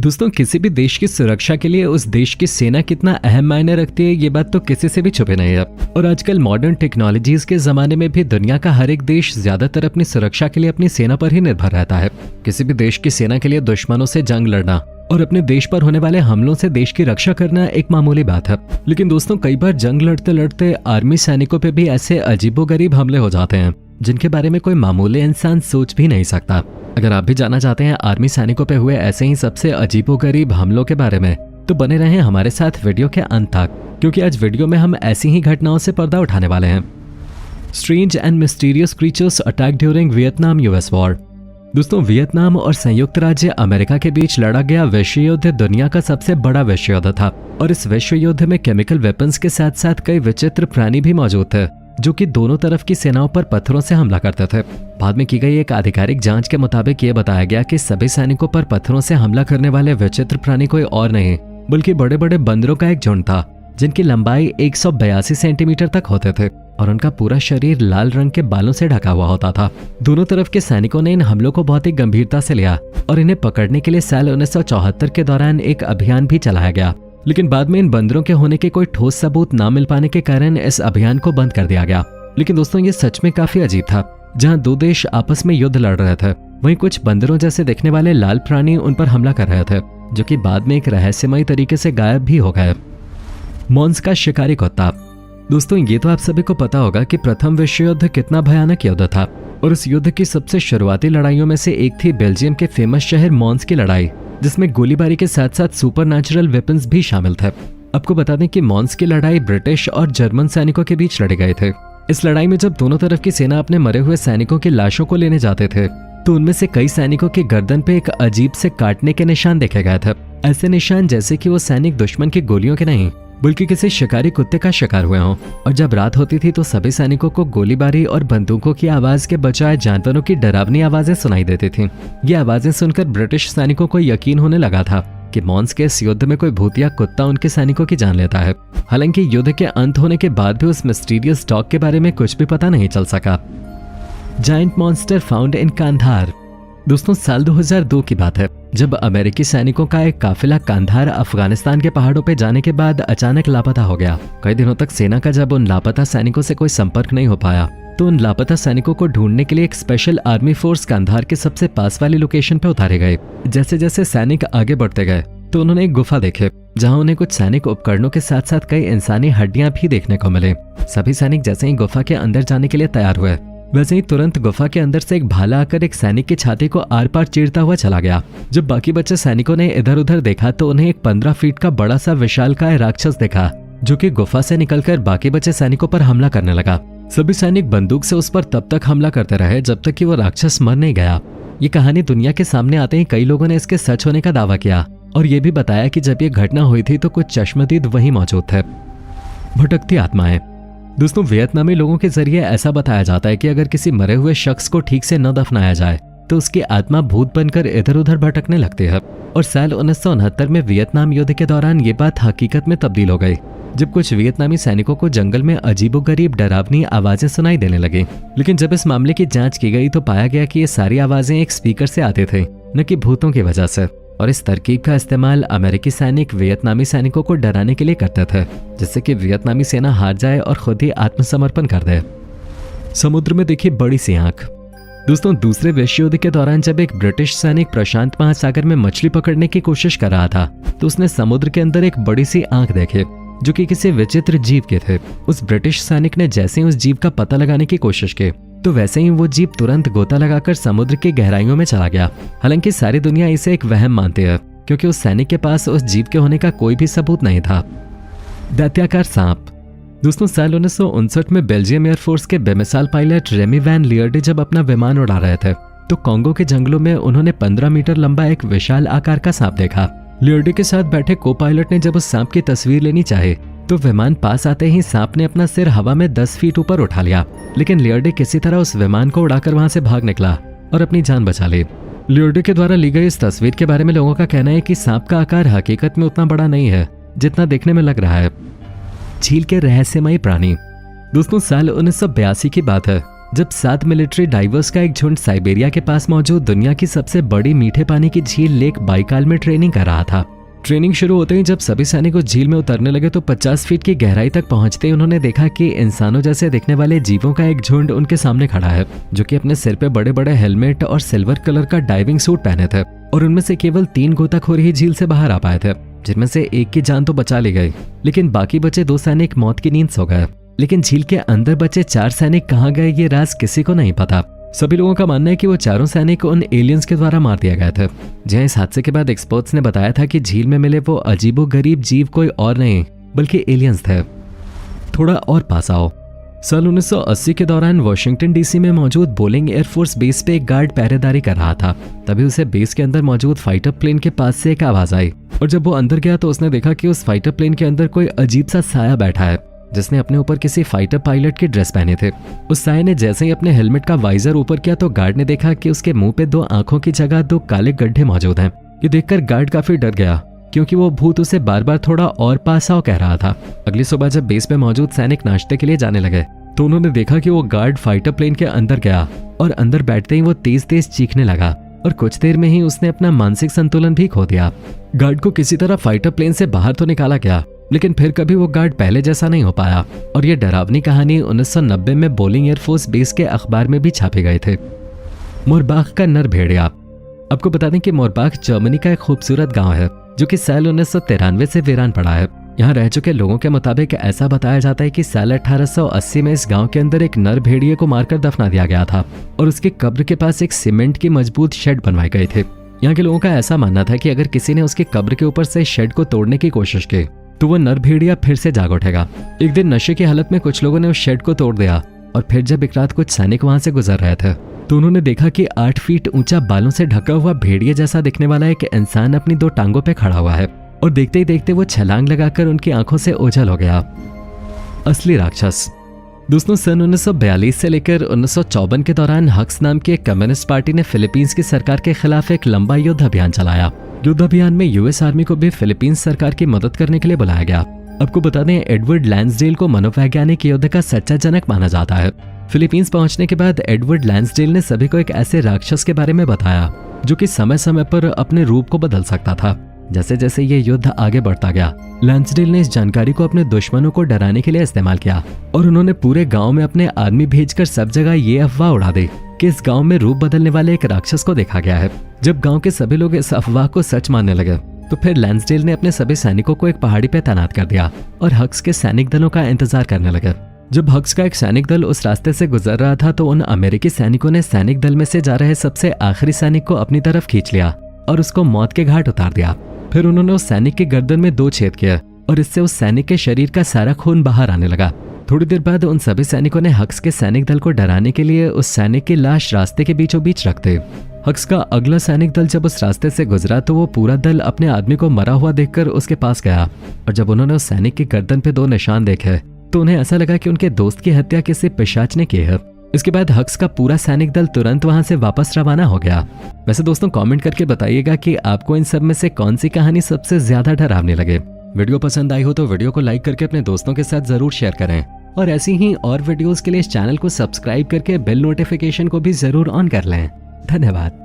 दोस्तों, किसी भी देश की सुरक्षा के लिए उस देश की सेना कितना अहम मायने रखती है, ये बात तो किसी से भी छुपे नहीं है। और आजकल मॉडर्न टेक्नोलॉजीज के जमाने में भी दुनिया का हर एक देश ज्यादातर अपनी सुरक्षा के लिए अपनी सेना पर ही निर्भर रहता है। किसी भी देश की सेना के लिए दुश्मनों से जंग लड़ना और अपने देश पर होने वाले हमलों से देश की रक्षा करना एक मामूली बात है। लेकिन दोस्तों, कई बार जंग लड़ते लड़ते आर्मी सैनिकों पे भी ऐसे अजीबोगरीब हमले हो जाते हैं जिनके बारे में कोई मामूली इंसान सोच भी नहीं सकता। अगर आप भी जानना चाहते हैं आर्मी सैनिकों पे हुए ऐसे ही सबसे अजीबोगरीब हमलों के बारे में, तो बने रहें हमारे साथ वीडियो के अंत तक, क्योंकि आज वीडियो में हम ऐसी ही घटनाओं से पर्दा उठाने वाले हैं। Strange and mysterious creatures attack during Vietnam US war. दोस्तों, वियतनाम और संयुक्त राज्य अमेरिका के बीच लड़ा गया विश्व युद्ध दुनिया का सबसे बड़ा विश्व युद्ध था और इस विश्व युद्ध में केमिकल वेपन्स के साथ साथ कई विचित्र प्राणी भी मौजूद थे जो कि दोनों तरफ की सेनाओं पर पत्थरों से हमला करते थे। बाद में की गई एक आधिकारिक जांच के मुताबिक ये बताया गया कि सभी सैनिकों पर पत्थरों से हमला करने वाले विचित्र प्राणी कोई और नहीं बल्कि बड़े बड़े बंदरों का एक झुंड था जिनकी लंबाई 182 सेंटीमीटर तक होते थे और उनका पूरा शरीर लाल रंग के बालों से ढका हुआ होता था। दोनों तरफ के सैनिकों ने इन हमलों को बहुत ही गंभीरता से लिया और इन्हें पकड़ने के लिए साल 1974 के दौरान एक अभियान भी चलाया गया। लेकिन बाद में इन बंदरों के होने के कोई ठोस सबूत न मिल पाने के कारण इस अभियान को बंद कर दिया गया। लेकिन दोस्तों, ये सच में काफी अजीब था। जहां दो देश आपस में युद्ध लड़ रहे थे, वहीं कुछ बंदरों जैसे दिखने वाले लाल प्राणी उन पर हमला कर रहे थे जो कि बाद में एक रहस्यमयी तरीके से गायब भी हो गए। मॉन्स का शिकारी कुत्ता। दोस्तों, ये तो आप सभी को पता होगा कि प्रथम विश्व युद्ध कितना भयानक युद्ध था और इस युद्ध की सबसे शुरुआती लड़ाइयों में से एक थी बेल्जियम के फेमस शहर मॉन्स की लड़ाई, जिसमें गोलीबारी के साथ साथ सुपरनैचुरल वेपन्स भी शामिल थे। आपको बता दें कि मॉन्स की लड़ाई ब्रिटिश और जर्मन सैनिकों के बीच लड़े गए थे। इस लड़ाई में जब दोनों तरफ की सेना अपने मरे हुए सैनिकों की लाशों को लेने जाते थे तो उनमें से कई सैनिकों की गर्दन पे एक अजीब से काटने के निशान देखे गए थे। ऐसे निशान जैसे कि वो सैनिक दुश्मन की गोलियों के नहीं बल्कि किसी शिकारी कुत्ते का शिकार हुए हों। और जब रात होती थी तो सभी सैनिकों को गोलीबारी और बंदूकों की आवाज के बजाय जानवरों की डरावनी आवाजें सुनाई देती थीं। ये आवाजें सुनकर ब्रिटिश सैनिकों को यकीन होने लगा था कि मॉन्स के इस युद्ध में कोई भूतिया कुत्ता उनके सैनिकों की जान लेता है। हालांकि युद्ध के अंत होने के बाद भी उस मिस्टीरियस डॉग के बारे में कुछ भी पता नहीं चल सका। Giant monster found in Kandahar. दोस्तों, साल 2002 की बात है जब अमेरिकी सैनिकों का एक काफिला कांधार अफगानिस्तान के पहाड़ों पर जाने के बाद अचानक लापता हो गया। कई दिनों तक सेना का जब उन लापता सैनिकों से कोई संपर्क नहीं हो पाया तो उन लापता सैनिकों को ढूंढने के लिए एक स्पेशल आर्मी फोर्स कांधार के सबसे पास वाली लोकेशन पे उतारे गए। जैसे जैसे सैनिक आगे बढ़ते गए तो उन्होंने एक गुफा देखे जहां उन्हें कुछ सैनिक उपकरणों के साथ साथ कई इंसानी हड्डियां भी देखने को मिले। सभी सैनिक जैसे ही गुफा के अंदर जाने के लिए तैयार हुए वैसे ही तुरंत गुफा के अंदर से एक भाला आकर एक सैनिक की छाती को आर पार चीरता हुआ चला गया। जब बाकी बच्चे सैनिकों ने इधर उधर देखा तो उन्हें एक 15 फीट का बड़ा सा विशालकाय राक्षस देखा जो कि गुफा से निकलकर बाकी बचे सैनिकों पर हमला करने लगा। सभी सैनिक बंदूक से उस पर तब तक हमला करते रहे जब तक कि वो राक्षस मर नहीं गया। ये कहानी दुनिया के सामने आते ही कई लोगों ने इसके सच होने का दावा किया और ये भी बताया कि जब ये घटना हुई थी तो कुछ चश्मदीद वहीं मौजूद थे। भटकती आत्माएं। दोस्तों, वियतनामी लोगों के जरिए ऐसा बताया जाता है कि अगर किसी मरे हुए शख्स को ठीक से न दफनाया जाए तो उसकी आत्मा भूत बनकर इधर उधर भटकने लगती है। और साल 1969 में वियतनाम युद्ध के दौरान ये बात हकीकत में तब्दील हो गई जब कुछ वियतनामी सैनिकों को जंगल में अजीबोगरीब डरावनी आवाजें सुनाई देने लगी। लेकिन जब इस मामले की जांच की गई तो पाया गया कि ये सारी आवाजें एक स्पीकर से आते थे, न कि भूतों की वजह से। और इस तरकीब का इस्तेमाल अमेरिकी सैनिक वियतनामी सैनिकों को डराने के लिए करते थे जिससे कि वियतनामी सेना हार जाए और खुद ही आत्मसमर्पण कर दे। समुद्र में देखी बड़ी सी आंख। दोस्तों, दूसरे विश्व युद्ध के दौरान जब एक ब्रिटिश सैनिक प्रशांत महासागर में मछली पकड़ने की कोशिश कर रहा था तो उसने समुद्र के अंदर एक बड़ी सी आंख देखे जो कि किसी विचित्र जीव के थे। उस ब्रिटिश सैनिक ने जैसे ही उस जीव का पता लगाने की कोशिश की तो वैसे ही वो जीव तुरंत गोता लगाकर समुद्र की गहराइयों में चला गया। हालांकि सारी दुनिया इसे एक वहम मानती है क्योंकि उस सैनिक के पास उस जीव के होने का कोई भी सबूत नहीं था। दैत्याकार सांप। दोस्तों, साल 1959 में बेल्जियम एयरफोर्स के बेमिसाल पायलट रेमी वैन लियर्डे जब अपना विमान उड़ा रहे थे तो कॉन्गो के जंगलों में उन्होंने 15 मीटर लंबा एक विशाल आकार का सांप देखा। लियर्डे के साथ बैठे को पायलट ने जब उस सांप की तस्वीर लेनी चाही तो विमान पास आते ही सांप ने अपना सिर हवा में 10 फीट ऊपर उठा लिया। लेकिन लियर्डे किसी तरह उस विमान को उड़ाकर वहां से भाग निकला और अपनी जान बचा ली। लियर्डे के द्वारा ली गई इस तस्वीर के बारे में लोगों का कहना है कि सांप का आकार हकीकत में उतना बड़ा नहीं है जितना देखने में लग रहा है। झील के रहस्यमयी प्राणी। दोस्तों, साल 1982 की बात है जब 7 मिलिट्री डाइवर्स का एक झुंड साइबेरिया के पास मौजूद दुनिया की सबसे बड़ी मीठे पानी की झील लेक बाइकाल में ट्रेनिंग कर रहा था। ट्रेनिंग शुरू होते ही जब सभी सैनिक उस झील में उतरने लगे तो 50 फीट की गहराई तक पहुंचते ही उन्होंने देखा कि इंसानों जैसे दिखने वाले जीवों का एक झुंड उनके सामने खड़ा है, जो कि अपने सिर पे बड़े बड़े हेलमेट और सिल्वर कलर का डाइविंग सूट पहने थे। और उनमें से केवल 3 गोताखोर ही झील से बाहर आ पाए थे, जिनमें से एक की जान तो बचा ली गई, लेकिन बाकी बचे 2 सैनिक मौत की नींद सो गए। लेकिन झील के अंदर बचे 4 सैनिक कहाँ गए ये राज किसी को नहीं पता। सभी लोगों का मानना है कि वो चारों सैनिक उन एलियंस के द्वारा मार दिए गए थे। जहां इस हादसे के बाद एक्सपर्ट्स ने बताया था कि झील में मिले वो अजीबोगरीब जीव कोई और नहीं बल्कि एलियंस थे। थोड़ा और पास आओ। साल 1980 के दौरान वाशिंगटन डीसी में मौजूद बोलिंग एयरफोर्स बेस पे एक गार्ड पहरेदारी कर रहा था। तभी उसे बेस के अंदर मौजूद फाइटर प्लेन के पास से एक आवाज आई और जब वो अंदर गया तो उसने देखा कि उस फाइटर प्लेन के अंदर कोई अजीब सा साया बैठा है, जिसने अपने ऊपर किसी फाइटर पायलट की ड्रेस पहने थे। उस साये ने जैसे ही अपने हेलमेट का वाइजर ऊपर किया तो गार्ड ने देखा कि उसके मुंह पे 2 आंखों की जगह 2 काले गड्ढे मौजूद हैं। ये देखकर गार्ड काफी डर गया, क्योंकि वो भूत उसे बार बार थोड़ा और पास आओ कह रहा था। अगली सुबह जब बेस पे मौजूद सैनिक नाश्ते के लिए जाने लगे तो उन्होंने देखा कि वो गार्ड फाइटर प्लेन के अंदर गया और अंदर बैठते ही वो तेज तेज चीखने लगा और कुछ देर में ही उसने अपना मानसिक संतुलन भी खो दिया। गार्ड को किसी तरह फाइटर प्लेन से बाहर तो निकाला गया, लेकिन फिर कभी वो गार्ड पहले जैसा नहीं हो पाया और ये डरावनी कहानी 1990 में बोलिंग एयरफोर्स बेस के अखबार में भी छापे गए थे। मोरबाख का नर भेड़िया। आपको बता दें कि मोरबाख जर्मनी का एक खूबसूरत गांव है जो कि साल 1993 से वीरान पड़ा है। यहाँ रह चुके लोगों के मुताबिक ऐसा बताया जाता है कि साल 1880 में इस गांव के अंदर एक नर भेड़िए को मारकर दफना दिया गया था और उसकी कब्र के पास एक सीमेंट की मजबूत शेड बनवाए गए थे। यहाँ के लोगों का ऐसा मानना था कि अगर किसी ने उसकी कब्र के ऊपर से शेड को तोड़ने की कोशिश की तो वो नर भेड़िया फिर से जाग उठेगा। एक दिन नशे की हालत में कुछ लोगों ने उस शेड को तोड़ दिया और फिर जब एक रात कुछ सैनिक वहां से गुजर रहे थे तो उन्होंने देखा कि 8 फीट ऊंचा बालों से ढका हुआ भेड़िए जैसा दिखने वाला एक इंसान अपनी 2 टांगों पे खड़ा हुआ है और देखते ही देखते वो छलांग लगाकर उनकी आंखों से ओझल हो गया। असली राक्षस। दोस्तों, सन 1942 से लेकर 1954 के दौरान हक्स नाम की एक कम्युनिस्ट पार्टी ने फिलीपींस की सरकार के खिलाफ एक लंबा युद्ध अभियान चलाया। युद्ध अभियान में यूएस आर्मी को भी फिलीपींस सरकार की मदद करने के लिए बुलाया गया। आपको बता दें, एडवर्ड लैंसडेल को मनोवैज्ञानिक युद्ध का सच्चा जनक माना जाता है। फिलीपींस पहुंचने के बाद एडवर्ड लैंसडेल ने सभी को एक ऐसे राक्षस के बारे में बताया जो कि समय समय पर अपने रूप को बदल सकता था। जैसे जैसे ये युद्ध आगे बढ़ता गया, लैंसडेल ने इस जानकारी को अपने दुश्मनों को डराने के लिए इस्तेमाल किया और उन्होंने पूरे गांव में अपने आदमी भेजकर सब जगह ये अफवाह उड़ा दी कि इस गांव में रूप बदलने वाले एक राक्षस को देखा गया है। जब गांव के सभी लोग इस अफवाह को सच मानने लगे तो फिर लैंसडेल ने अपने सभी सैनिकों को एक पहाड़ी पे तैनात कर दिया और हक्स के सैनिक दलों का इंतजार करने लगे। जब हक्स का एक सैनिक दल उस रास्ते से गुजर रहा था तो उन अमेरिकी सैनिकों ने सैनिक दल में से जा रहे सबसे आखिरी सैनिक को अपनी तरफ खींच लिया और उसको मौत के घाट उतार दिया। फिर उन्होंने उस सैनिक के गर्दन में 2 छेद किए और इससे उस सैनिक के शरीर का सारा खून बाहर आने लगा। थोड़ी देर बाद उन सभी सैनिकों ने हक्स के सैनिक दल को डराने के लिए उस सैनिक की लाश रास्ते के बीचों बीच रख दी। हक्स का अगला सैनिक दल जब उस रास्ते से गुजरा तो वो पूरा दल अपने आदमी को मरा हुआ देखकर उसके पास गया और जब उन्होंने उस सैनिक की गर्दन पे 2 निशान देखे तो उन्हें ऐसा लगा कि उनके दोस्त की हत्या किसी पिशाच ने की है। इसके बाद हक्स का पूरा सैनिक दल तुरंत वहां से वापस रवाना हो गया। वैसे दोस्तों, कमेंट करके बताइएगा कि आपको इन सब में से कौन सी कहानी सबसे ज्यादा डरावनी लगे। वीडियो पसंद आई हो तो वीडियो को लाइक करके अपने दोस्तों के साथ जरूर शेयर करें और ऐसी ही और वीडियोस के लिए इस चैनल को सब्सक्राइब करके बेल नोटिफिकेशन को भी जरूर ऑन कर लें। धन्यवाद।